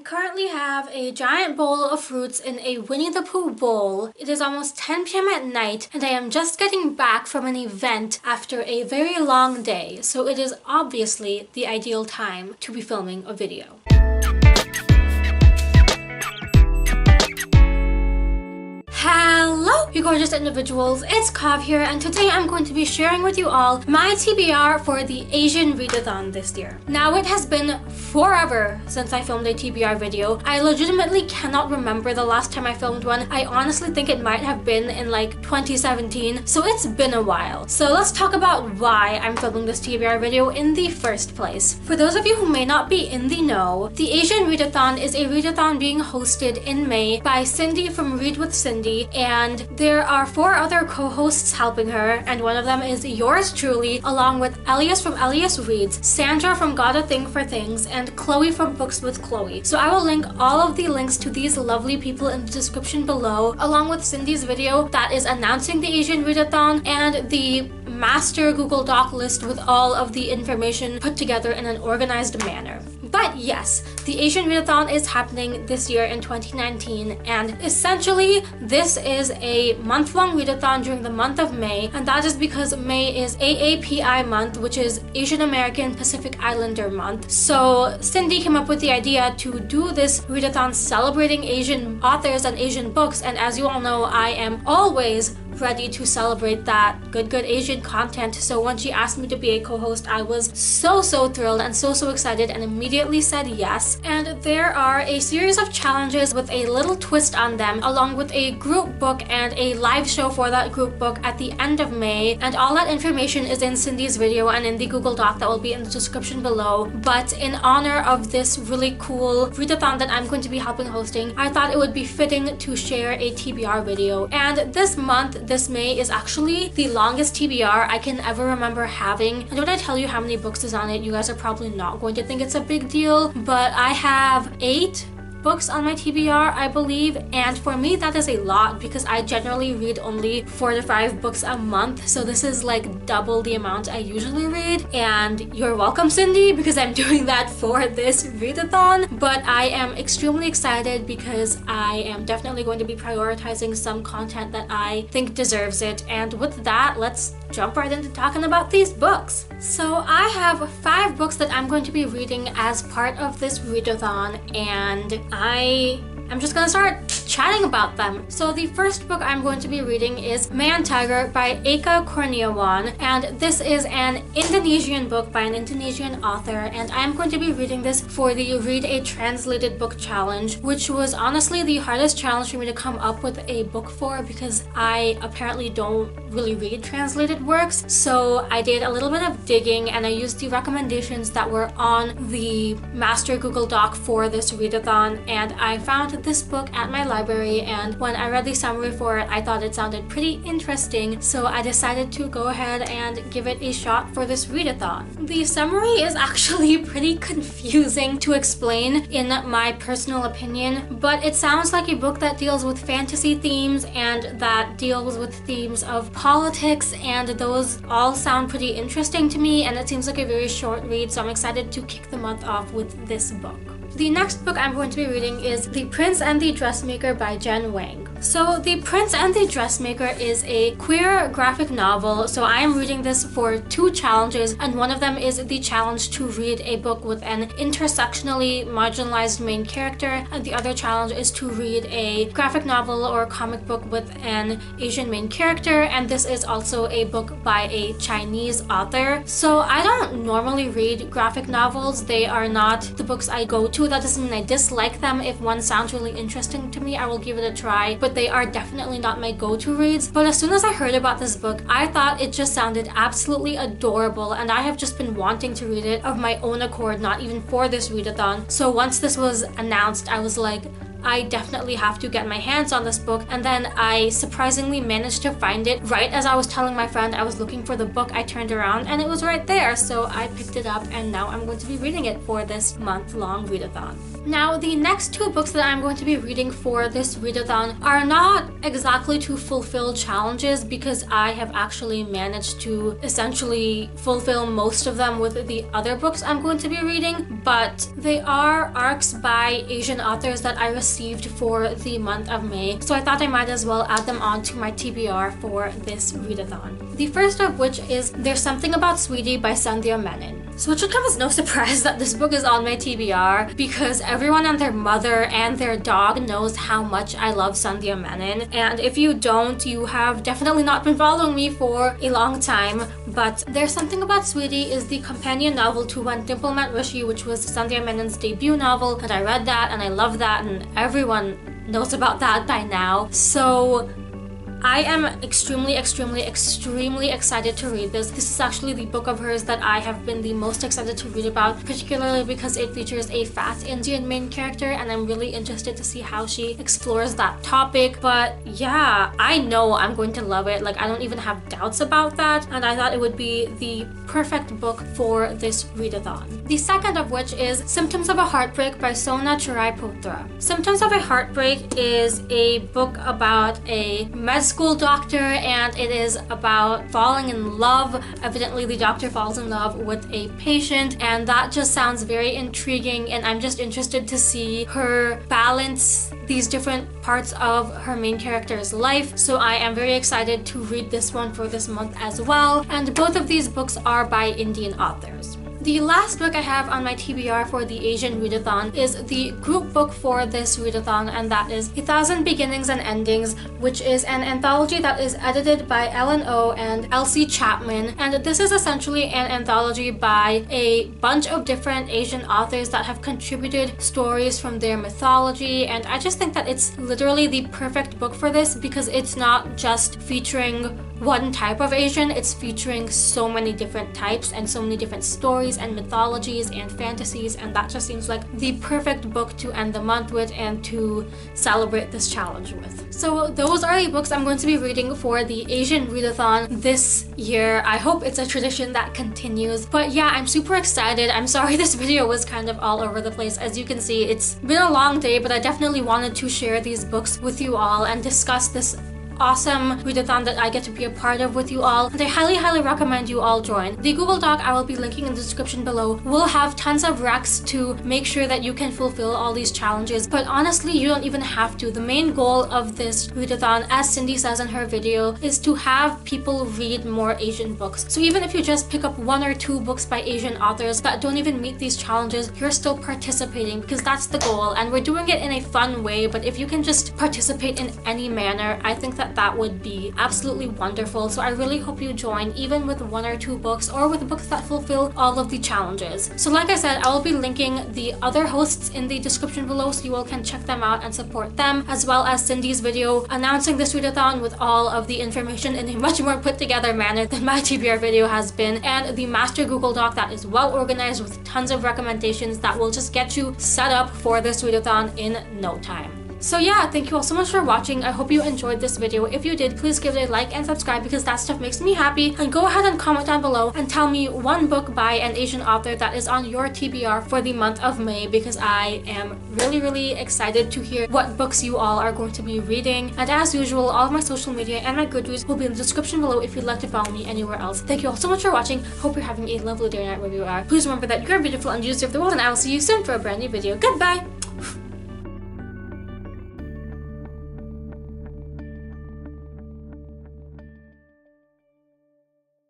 currently have a giant bowl of fruits in a Winnie the Pooh bowl. It is almost 10 p.m. at night and I am just getting back from an event after a very long day, so it is obviously the ideal time to be filming a video. Hello, you gorgeous individuals, it's Kav here, and today I'm going to be sharing with you all my TBR for the Asian readathon this year. Now, it has been forever since I filmed a TBR video. I legitimately cannot remember the last time I filmed one. I honestly think it might have been in like 2017, so it's been a while. So let's talk about why I'm filming this TBR video in the first place. For those of you who may not be in the know, the Asian readathon is a readathon being hosted in May by Cindy from Read with Cindy, and there are 4 other co-hosts helping her, and one of them is yours truly, along with Elias from Elias Reads, Sandra from Got a Thing for Things, and Chloe from Books with Chloe. So I will link all of the links to these lovely people in the description below, along with Cindy's video that is announcing the Asian readathon and the master Google Doc list with all of the information put together in an organized manner. But yes, the Asian readathon is happening this year in 2019, and essentially this is a month-long readathon during the month of May, and that is because May is AAPI month, which is Asian American Pacific Islander month. So Cindy came up with the idea to do this readathon celebrating Asian authors and Asian books, and as you all know, I am always ready to celebrate that good Asian content. So when she asked me to be a co-host, I was so thrilled and so excited and immediately said yes. And there are a series of challenges with a little twist on them, along with a group book and a live show for that group book at the end of May, and all that information is in Cindy's video and in the Google Doc that will be in the description below. But in honor of this really cool readathon that I'm going to be helping hosting, I thought it would be fitting to share a TBR video. And this month, this May, is actually the longest TBR I can ever remember having. And when I tell you how many books is on it, you guys are probably not going to think it's a big deal, but I have 8 books on my TBR, I believe, and for me that is a lot because I generally read only 4 to 5 books a month, so this is like double the amount I usually read. And you're welcome, Cindy, because I'm doing that for this readathon. But I am extremely excited because I am definitely going to be prioritizing some content that I think deserves it. And with that, let's jump right into talking about these books. So I have 5 books that I'm going to be reading as part of this readathon, and I'm just gonna start chatting about them. So the first book I'm going to be reading is Man Tiger by Eka Kurniawan, and this is an Indonesian book by an Indonesian author, and I'm going to be reading this for the Read a Translated Book Challenge, which was honestly the hardest challenge for me to come up with a book for because I apparently don't really read translated works. So I did a little bit of digging and I used the recommendations that were on the master Google Doc for this readathon, and I found this book at my library, and when I read the summary for it, I thought it sounded pretty interesting, so I decided to go ahead and give it a shot for this readathon. The summary is actually pretty confusing to explain in my personal opinion, but it sounds like a book that deals with fantasy themes and that deals with themes of politics, and those all sound pretty interesting to me, and it seems like a very short read, so I'm excited to kick the month off with this book. The next book I'm going to be reading is The Prince and the Dressmaker by Jen Wang. So The Prince and the Dressmaker is a queer graphic novel, so I am reading this for 2 challenges, and one of them is the challenge to read a book with an intersectionally marginalized main character, and the other challenge is to read a graphic novel or comic book with an Asian main character, and this is also a book by a Chinese author. So I don't normally read graphic novels. They are not the books I go to. That doesn't mean I dislike them. If one sounds really interesting to me, I will give it a try, but they are definitely not my go-to reads. But as soon as I heard about this book, I thought it just sounded absolutely adorable, and I have just been wanting to read it of my own accord, not even for this readathon. So once this was announced, I was like, I definitely have to get my hands on this book, and then I surprisingly managed to find it right as I was telling my friend I was looking for the book. I turned around and it was right there, so I picked it up and now I'm going to be reading it for this month-long readathon. Now, the next 2 books that I'm going to be reading for this readathon are not exactly to fulfill challenges because I have actually managed to essentially fulfill most of them with the other books I'm going to be reading, but they are arcs by Asian authors that I received for the month of May, so I thought I might as well add them on to my TBR for this readathon. The first of which is There's Something About Sweetie by Sandhya Menon. So it should come as no surprise that this book is on my TBR because everyone and their mother and their dog knows how much I love Sandhya Menon, and if you don't, you have definitely not been following me for a long time. But There's Something About Sweetie is the companion novel to When Dimple Met Rishi, which was Sandhya Menon's debut novel, and I read that and I love that, and everyone knows about that by now. So I am extremely excited to read this. This is actually the book of hers that I have been the most excited to read about, particularly because it features a fat Indian main character, and I'm really interested to see how she explores that topic. But yeah, I know I'm going to love it. Like, I don't even have doubts about that, and I thought it would be the perfect book for this readathon. The second of which is Symptoms of a Heartbreak by Sona Chiraipotra. Symptoms of a Heartbreak is a book about a med school doctor, and it is about falling in love. Evidently, the doctor falls in love with a patient, and that just sounds very intriguing, and I'm just interested to see her balance these different parts of her main character's life. So I am very excited to read this one for this month as well, and both of these books are by Indian authors. The last book I have on my TBR for the Asian readathon is the group book for this readathon, and that is 1,000 Beginnings and Endings, which is an anthology that is edited by Ellen O and Elsie Chapman. And this is essentially an anthology by a bunch of different Asian authors that have contributed stories from their mythology, and I just think that it's literally the perfect book for this because it's not just featuring one type of Asian, it's featuring so many different types and so many different stories and mythologies and fantasies, and that just seems like the perfect book to end the month with and to celebrate this challenge with. So those are the books I'm going to be reading for the Asian readathon this year. I hope it's a tradition that continues. But yeah, I'm super excited. I'm sorry this video was kind of all over the place. As you can see, it's been a long day, but I definitely wanted to share these books with you all and discuss this awesome readathon that I get to be a part of with you all, and I highly recommend you all join. The Google Doc I will be linking in the description below will have tons of recs to make sure that you can fulfill all these challenges, but honestly you don't even have to. The main goal of this readathon, as Cindy says in her video, is to have people read more Asian books. So even if you just pick up 1 or 2 books by Asian authors that don't even meet these challenges, you're still participating because that's the goal, and we're doing it in a fun way. But if you can just participate in any manner, I think that would be absolutely wonderful. So I really hope you join, even with 1 or 2 books or with books that fulfill all of the challenges. So like I said, I will be linking the other hosts in the description below so you all can check them out and support them, as well as Cindy's video announcing this readathon with all of the information in a much more put together manner than my TBR video has been, and the master Google Doc that is well organized with tons of recommendations that will just get you set up for this readathon in no time. So yeah, thank you all so much for watching. I hope you enjoyed this video. If you did, please give it a like and subscribe because that stuff makes me happy. And go ahead and comment down below and tell me 1 book by an Asian author that is on your TBR for the month of May, because I am really excited to hear what books you all are going to be reading. And as usual, all of my social media and my Goodreads will be in the description below if you'd like to follow me anywhere else. Thank you all so much for watching. Hope you're having a lovely day or night wherever you are. Please remember that you're beautiful and you deserve the world, and I will see you soon for a brand new video. Goodbye!